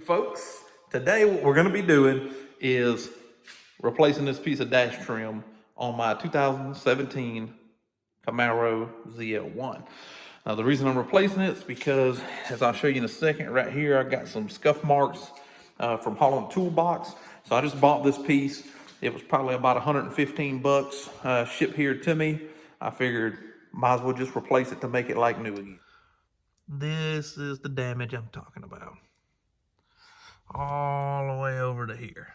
Folks, today what we're going to be doing is replacing this piece of dash trim on my 2017 Camaro ZL1. Now the reason I'm replacing it is because, as I'll show you in a second, right here I got some scuff marks from Holland Toolbox. So I just bought this piece. It was probably about 115 bucks shipped here to me. I figured might as well just replace it to make it like new again. This is the damage I'm talking about. All the way over to here.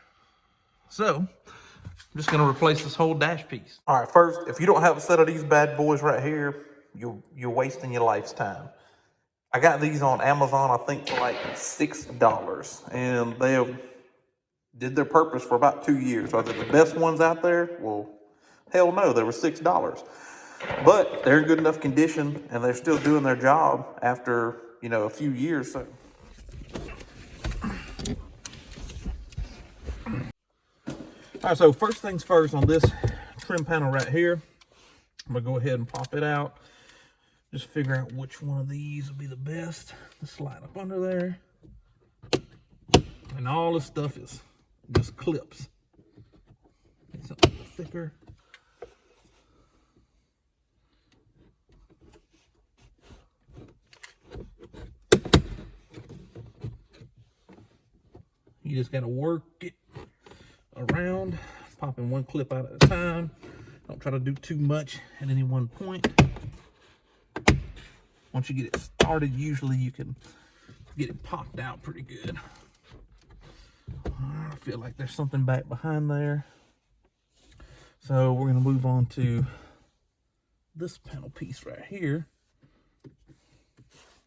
So, I'm just gonna replace this whole dash piece. All right, first, if you don't have a set of these bad boys right here, you're wasting your life's time. I got these on Amazon, I think for like $6, and they did their purpose for about 2 years. Are they the best ones out there? Well, hell no, they were $6. But they're in good enough condition, and they're still doing their job after, a few years. So. All right, so first things first on this trim panel right here, I'm gonna go ahead and pop it out. Just figure out which one of these will be the best to slide up under there. And all this stuff is just clips. Need something a little thicker. You just gotta work it around, popping one clip out at a time. Don't try to do too much at any one point. Once you get it started, usually you can get it popped out pretty good. I feel like there's something back behind there. So we're gonna move on to this panel piece right here.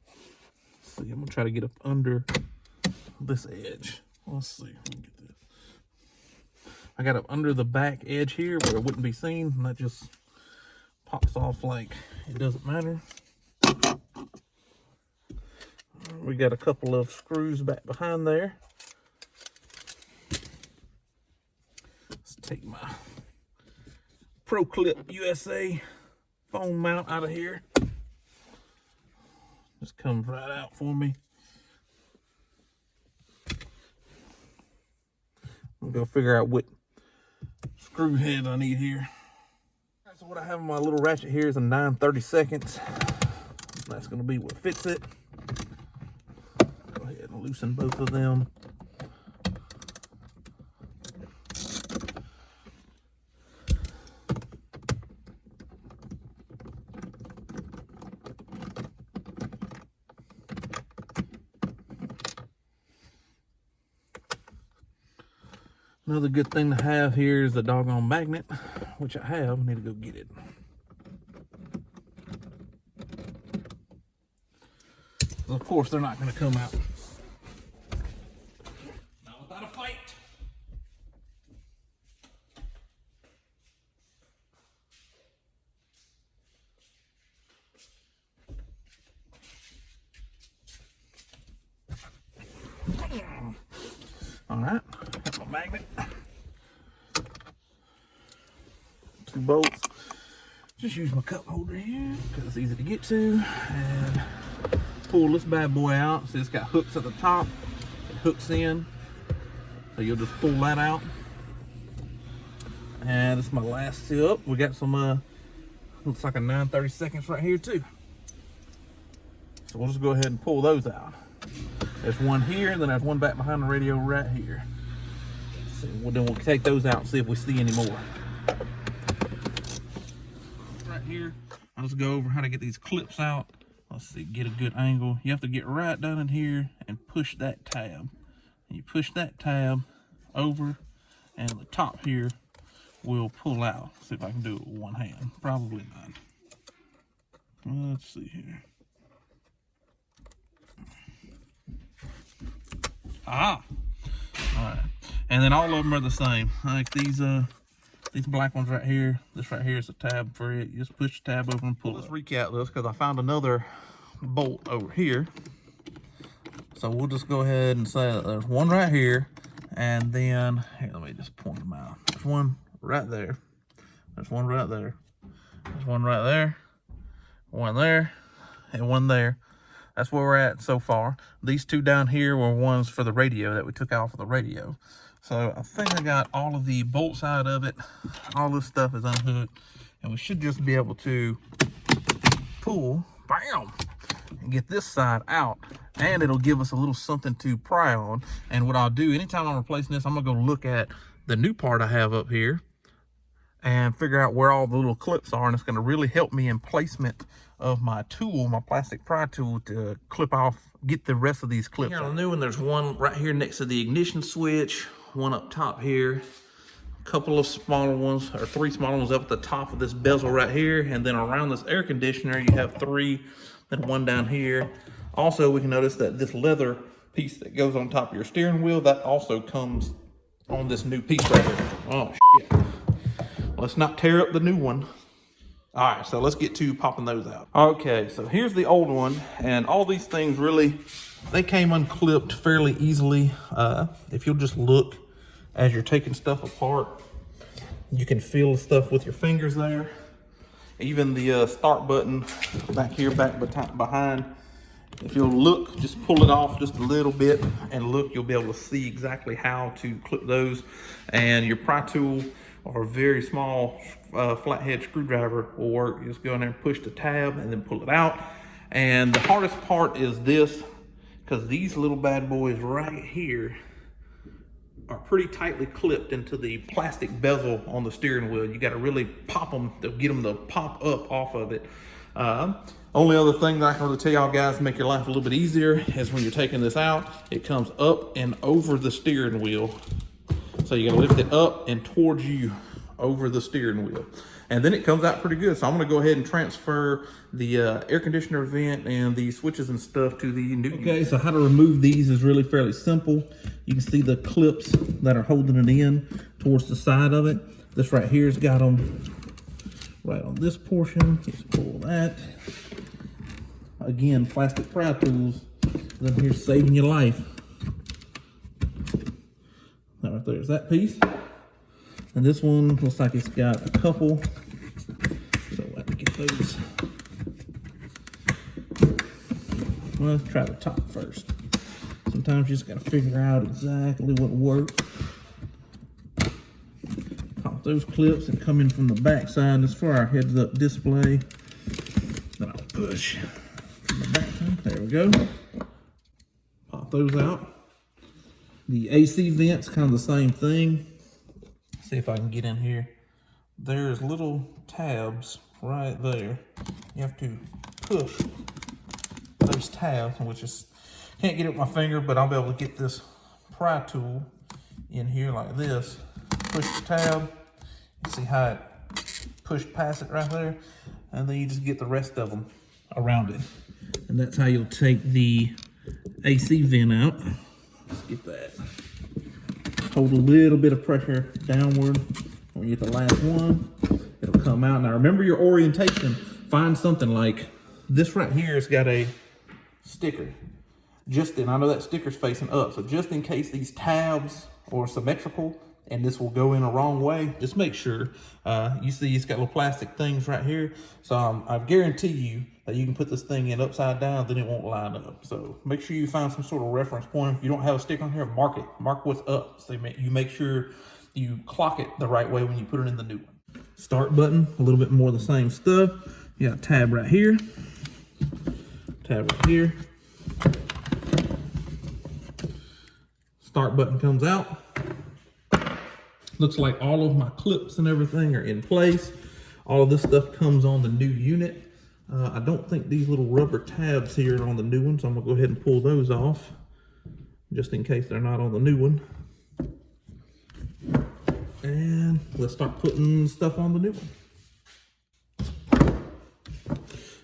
Let's see, I'm gonna try to get up under this edge. Let's see if we can get this. I got up under the back edge here where it wouldn't be seen, and that just pops off like it doesn't matter. We got a couple of screws back behind there. Let's take my Pro Clip USA foam mount out of here. Just comes right out for me. I'm gonna figure out what screw head I need here. All right, so what I have on my little ratchet here is a 9/32. That's gonna be what fits it. Go ahead and loosen both of them. Another good thing to have here is the doggone magnet, which I have. I need to go get it. Of course, they're not going to come out. Not without a fight. All right, got my magnet. 2 bolts. Just use my cup holder here because it's easy to get to. And pull this bad boy out. See, it's got hooks at the top. It hooks in. So you'll just pull that out. And this is my last tip. We got some, looks like a 9/32 right here too. So we'll just go ahead and pull those out. There's one here, and then there's one back behind the radio right here. So then we'll take those out and see if we see any more. Right here, I'll just go over how to get these clips out. Let's see, get a good angle. You have to get right down in here and push that tab. And you push that tab over, and the top here will pull out. See if I can do it with one hand. Probably not. Let's see here. Ah, all right. And then all of them are the same. Like these black ones right here. This right here is a tab for it. You just push the tab over and pull. Let's recap this because I found another bolt over here. So we'll just go ahead and say that there's one right here, and then here, let me just point them out. There's one right there. There's one right there. There's one right there. One there, and one there. that's where we're at so far. These two down here were ones for the radio that we took out for the radio. So I think I got all of the bolts out of it. All this stuff is unhooked, and we should just be able to pull, bam, and get this side out, and it'll give us a little something to pry on. And what I'll do, anytime I'm replacing this, I'm gonna go look at the new part I have up here and figure out where all the little clips are, and it's gonna really help me in placement of my tool, my plastic pry tool, to clip off, get the rest of these clips. Here on the new one, there's one right here next to the ignition switch, one up top here, a couple of smaller ones, or 3 smaller ones up at the top of this bezel right here, and then around this air conditioner you have 3, then 1 down here. Also, we can notice that this leather piece that goes on top of your steering wheel, that also comes on this new piece right here. Oh shit. Let's not tear up the new one. All right, so let's get to popping those out. Okay, so here's the old one, and all these things really, they came unclipped fairly easily. If you'll just look as you're taking stuff apart, you can feel the stuff with your fingers there. Even the start button back here, back behind, if you'll look, just pull it off just a little bit and look, you'll be able to see exactly how to clip those. And your pry tool or a very small flathead screwdriver will work. You just go in there and push the tab and then pull it out. And the hardest part is this, because these little bad boys right here are pretty tightly clipped into the plastic bezel on the steering wheel. You got to really pop them to get them to pop up off of it. Only other thing that I can really tell y'all guys to make your life a little bit easier is when you're taking this out, it comes up and over the steering wheel. So you gotta lift it up and towards you over the steering wheel. And then it comes out pretty good. So I'm gonna go ahead and transfer the air conditioner vent and the switches and stuff to the new unit. Okay, so how to remove these is really fairly simple. You can see the clips that are holding it in towards the side of it. This right here's got them right on this portion. Just pull that. Again, plastic pry tools. Then here's saving your life. That right there's that piece. And this one looks like it's got a couple. So let me get those. Well, let's try the top first. Sometimes you just gotta figure out exactly what works. Pop those clips and come in from the back side. This for our heads up display. Then I'll push from the back side. There we go. Pop those out. The AC vent's kind of the same thing. See if I can get in here. There's little tabs right there. You have to push those tabs, which is, can't get it with my finger, but I'll be able to get this pry tool in here like this. Push the tab. You see how it pushed past it right there? And then you just get the rest of them around it. And that's how you'll take the AC vent out. Let's get that. Hold a little bit of pressure downward. When you get the last one, it'll come out. Now remember your orientation. Find something like this right here has got a sticker. I know that sticker's facing up, so just in case these tabs are symmetrical and this will go in a wrong way, just make sure. You see it's got little plastic things right here. So I guarantee you that you can put this thing in upside down, then it won't line up. So make sure you find some sort of reference point. If you don't have a sticker on here, mark it. Mark what's up. So you make sure you clock it the right way when you put it in the new one. Start button, a little bit more of the same stuff. You got a tab right here. Tab right here. Start button comes out. Looks like all of my clips and everything are in place. All of this stuff comes on the new unit. I don't think these little rubber tabs here are on the new one, so I'm gonna go ahead and pull those off just in case they're not on the new one. And let's start putting stuff on the new one.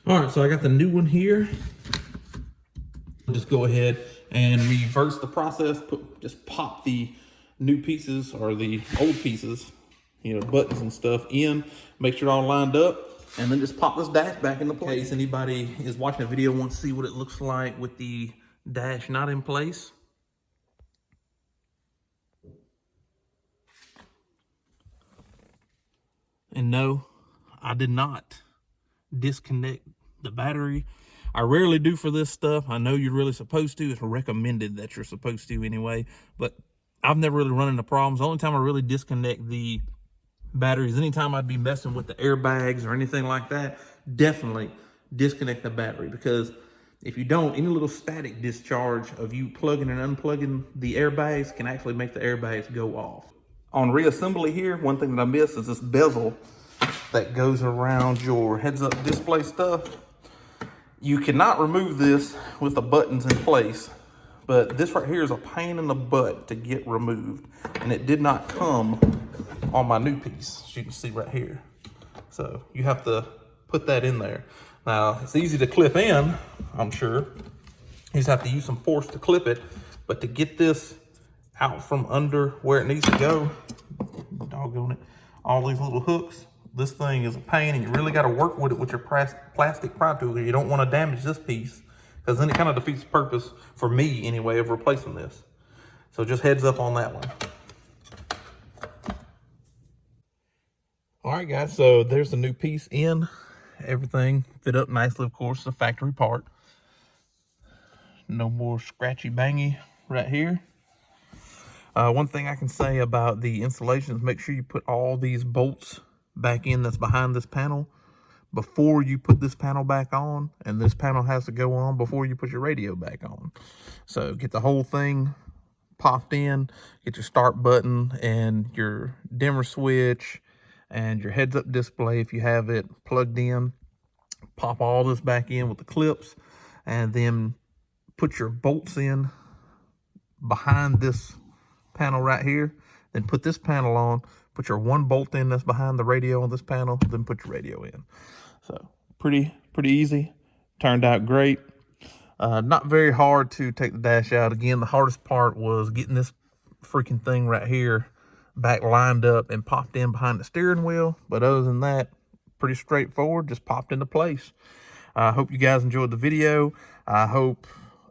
All right, so I got the new one here. I'll just go ahead and reverse the process. Just pop the new pieces or the old pieces, buttons and stuff in, make sure they're all lined up, and then just pop this dash back into place. In case anybody is watching a video and wants to see what it looks like with the dash not in place. And no, I did not disconnect the battery. I rarely do for this stuff. I know you're really supposed to. It's recommended that you're supposed to anyway, but I've never really run into problems. The only time I really disconnect the batteries, anytime I'd be messing with the airbags or anything like that, definitely disconnect the battery, because if you don't, any little static discharge of you plugging and unplugging the airbags can actually make the airbags go off. On reassembly here, one thing that I missed is this bezel that goes around your heads-up display stuff. You cannot remove this with the buttons in place, but this right here is a pain in the butt to get removed, and it did not come on my new piece, as you can see right here. So you have to put that in there. Now, it's easy to clip in, I'm sure. You just have to use some force to clip it, but to get this out from under where it needs to go, doggone it, all these little hooks, this thing is a pain, and you really got to work with it with your plastic pry tool. You don't want to damage this piece, because then it kind of defeats the purpose, for me anyway, of replacing this. So just heads up on that one. All right, guys, so there's the new piece in. Everything fit up nicely, of course, the factory part. No more scratchy bangy right here. One thing I can say about the installation is make sure you put all these bolts back in that's behind this panel before you put this panel back on, and this panel has to go on before you put your radio back on. So get the whole thing popped in, get your start button and your dimmer switch and your heads-up display, if you have it plugged in. Pop all this back in with the clips, and then put your bolts in behind this panel right here. Then put this panel on, put your one bolt in that's behind the radio on this panel, then put your radio in. So pretty easy. Turned out great. Not very hard to take the dash out. Again, the hardest part was getting this freaking thing right here back lined up and popped in behind the steering wheel. But other than that, pretty straightforward, just popped into place. I hope you guys enjoyed the video. I hope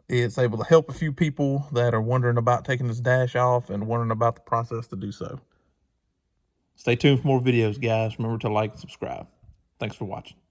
it's able to help a few people that are wondering about taking this dash off and wondering about the process to do so. Stay tuned for more videos, guys. Remember to like and subscribe. Thanks for watching.